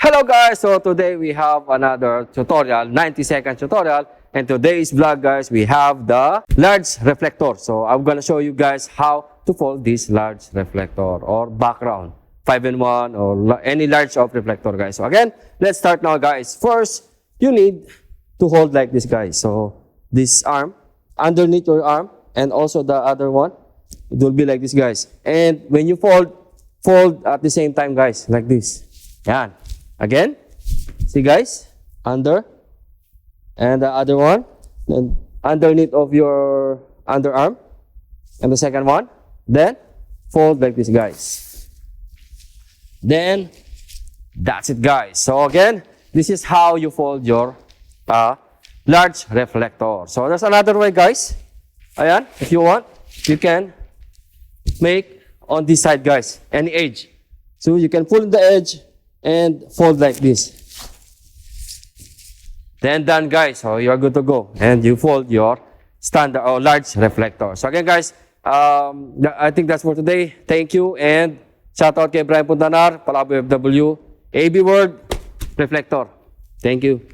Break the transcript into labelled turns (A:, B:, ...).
A: Hello guys, so today we have another tutorial, 90-second tutorial, and today's vlog guys, we have the large reflector. So I'm gonna show you guys how to fold this large reflector or background, 5-in-1 or any large of reflector guys. So again, let's start now guys. First, you need to hold like this guys. So this arm, underneath your arm, and also the other one, it will be like this guys. And when you fold at the same time guys, like this. Yan. Again, see guys, under, and the other one, and underneath of your underarm, and the second one, then fold like this guys. Then, that's it guys. So again, this is how you fold your large reflector. So there's another way guys. Ayan, if you want, you can make on this side guys, any edge. So you can pull the edge and fold like this. Then done guys, so you are good to go. And you fold your standard or large reflector. So again guys, I think that's for today. Thank you and shout out kay Brian Puntanar, Palaboy FW, aabworld, Reflector. Thank you.